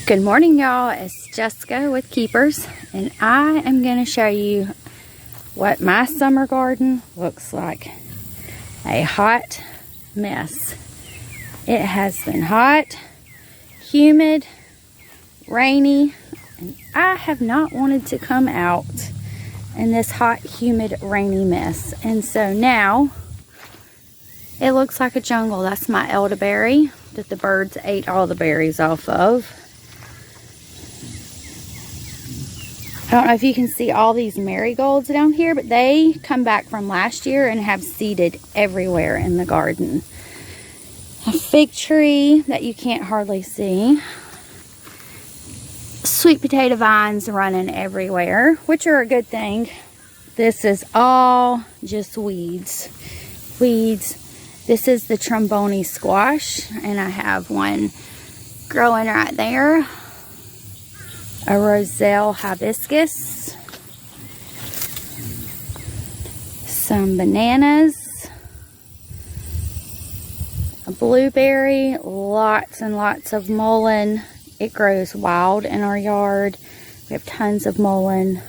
Good morning, y'all. It's Jessica with Keepers, and I am going to show you what my summer garden looks like. A hot mess. It has been hot, humid, rainy, and I have not wanted to come out in this hot, humid, rainy mess. And so now it looks like a jungle. That's my elderberry that the birds ate all the berries off of. I don't know if you can see all these marigolds down here, but they come back from last year and have seeded everywhere in the garden. A fig tree that you can't hardly see. Sweet potato vines running everywhere, which are a good thing. This is all just weeds. This is the trombone squash, and I have one growing right there. A roselle hibiscus, some bananas, a blueberry, lots and lots of mullein. It grows wild in our yard. We have tons of mullein.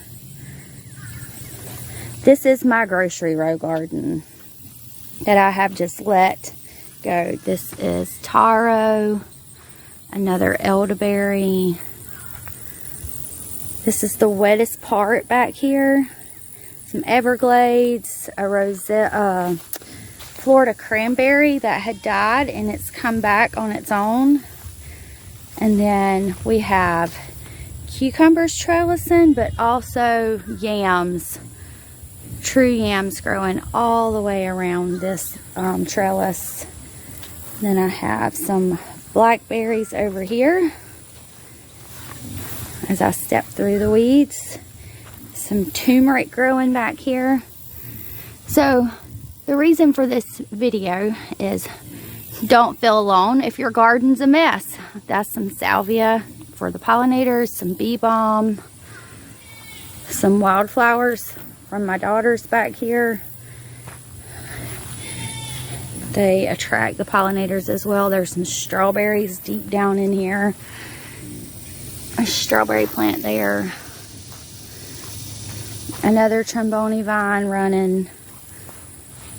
This is my grocery row garden that I have just let go. This is taro, another elderberry. This is the wettest part back here. Some Everglades, a Florida cranberry that had died and it's come back on its own. And then we have cucumbers trellising, but also yams, true yams growing all the way around this trellis. Then I have some blackberries over here. As I step through the weeds, some turmeric growing back here. So the reason for this video is don't feel alone if your garden's a mess. That's some salvia for the pollinators, some bee balm, some wildflowers from my daughters back here. They attract the pollinators as well. There's some strawberries deep down in here. A strawberry plant there. Another trombone vine running.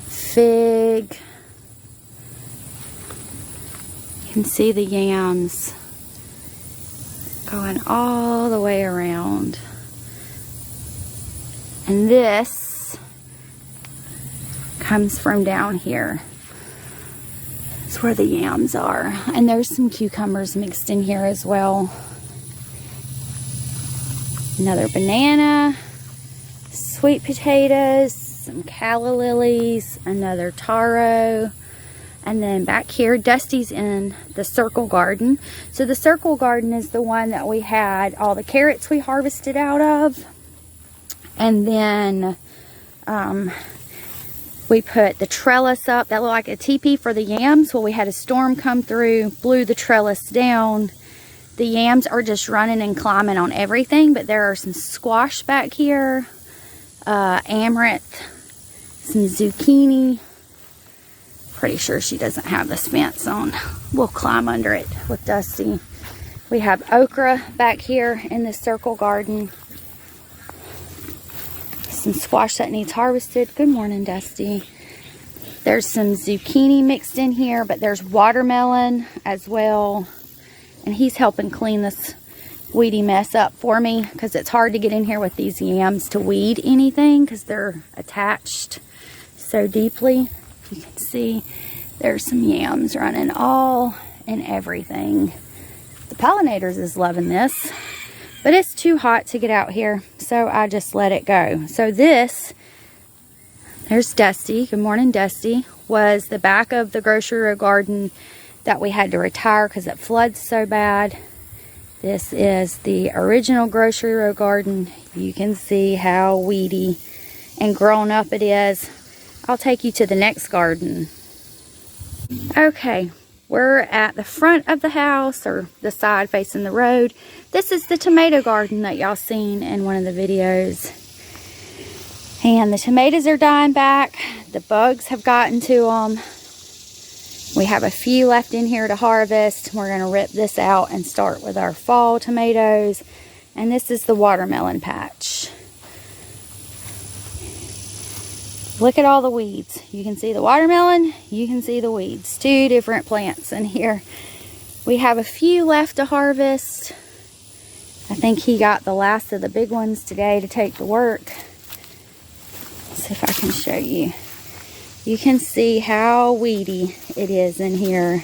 Fig. You can see the yams going all the way around. And this comes from down here. It's where the yams are. And there's some cucumbers mixed in here as well. Another banana, sweet potatoes, some calla lilies, another taro, and then back here, Dusty's in the circle garden. So the circle garden is the one that we had all the carrots we harvested out of. And then we put the trellis up. That looked like a teepee for the yams. Well, we had a storm come through, blew the trellis down. The yams are just running and climbing on everything, but there are some squash back here, amaranth, some zucchini. Pretty sure she doesn't have this fence on. We'll climb under it with Dusty. We have okra back here in the circle garden. Some squash that needs harvested. Good morning, Dusty. There's some zucchini mixed in here, but there's watermelon as well. And he's helping clean this weedy mess up for me because it's hard to get in here with these yams to weed anything because they're attached so deeply. You can see there's some yams running all and everything. The pollinators is loving this, but it's too hot to get out here, so I just let it go. So this, there's Dusty. Good morning, Dusty. Was the back of the grocery row garden that we had to retire because it floods so bad. This is the original grocery row garden. You can see how weedy and grown up it is. I'll take you to the next garden. Okay, we're at the front of the house, or the side facing the road. This is the tomato garden that y'all seen in one of the videos. And the tomatoes are dying back. The bugs have gotten to them. We have a few left in here to harvest. We're going to rip this out and start with our fall tomatoes. And this is the watermelon patch. Look at all the weeds. You can see the watermelon, you can see the weeds. Two different plants in here. We have a few left to harvest. I think he got the last of the big ones today to take to work. Let's see if I can show you. You can see how weedy it is in here.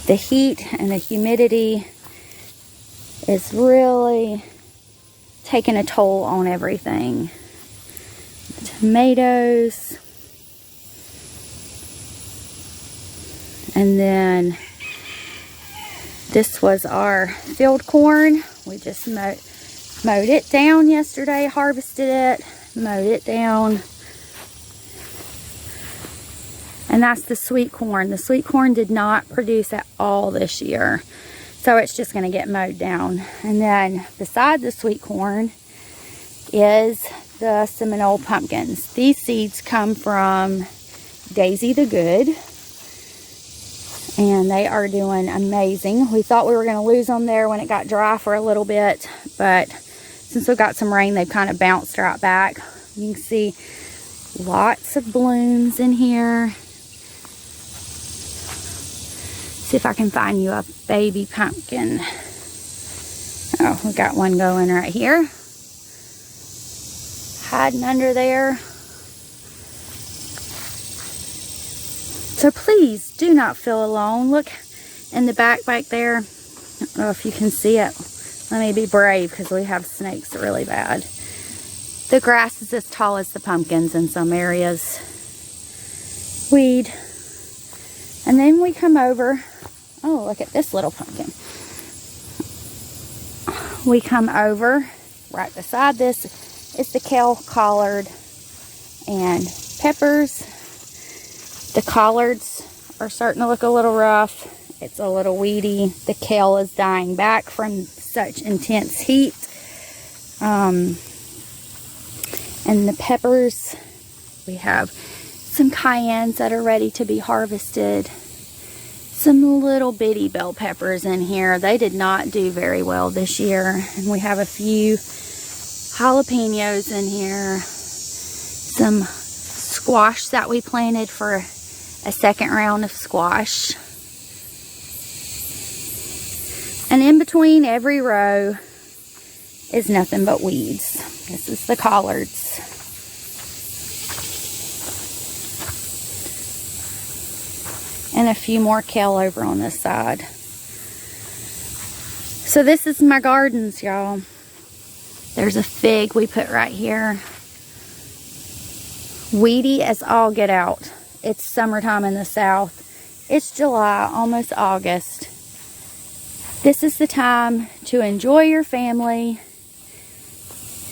The heat and the humidity is really taking a toll on everything. The tomatoes. And then this was our field corn. We just mowed it down yesterday, harvested it, mowed it down. And that's the sweet corn. The sweet corn did not produce at all this year. So it's just going to get mowed down. And then beside the sweet corn is the Seminole pumpkins. These seeds come from Daisy the Good. And they are doing amazing. We thought we were going to lose them there when it got dry for a little bit. But since we got some rain, they've kind of bounced right back. You can see lots of blooms in here. See if I can find you a baby pumpkin. Oh, we got one going right here. Hiding under there. So please do not feel alone. Look in the back there. I don't know if you can see it. Let me be brave because we have snakes really bad. The grass is as tall as the pumpkins in some areas. Weed. And then we come over. Oh, look at this little pumpkin. We come over. Right beside this is the kale, collard, and peppers. The collards are starting to look a little rough. It's a little weedy. The kale is dying back from such intense heat. And the peppers, we have some cayennes that are ready to be harvested. Some little bitty bell peppers in here. They did not do very well this year. And we have a few jalapenos in here. Some squash that we planted for a second round of squash. And in between every row is nothing but weeds. This is the collards. And a few more kale over on this side. So this is my gardens, y'all. There's a fig we put right here. Weedy as all get out. It's summertime in the south. It's July, almost August. This is the time to enjoy your family,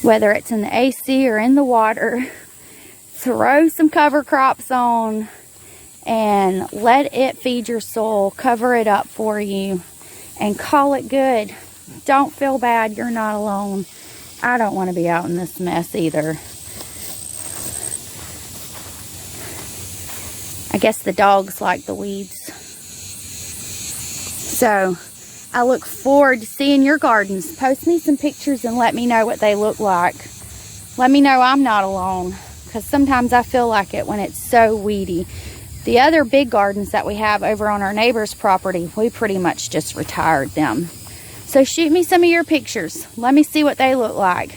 whether it's in the AC or in the water. Throw some cover crops on and let it feed your soul. Cover it up for you and call it good. Don't feel bad. You're not alone. I don't want to be out in this mess either. I guess the dogs like the weeds. So I look forward to seeing your gardens. Post me some pictures and let me know what they look like. Let me know I'm not alone, because sometimes I feel like it when it's so weedy. The other big gardens that we have over on our neighbor's property, we pretty much just retired them. So shoot me some of your pictures. Let me see what they look like.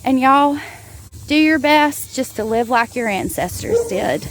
And y'all, do your best just to live like your ancestors did.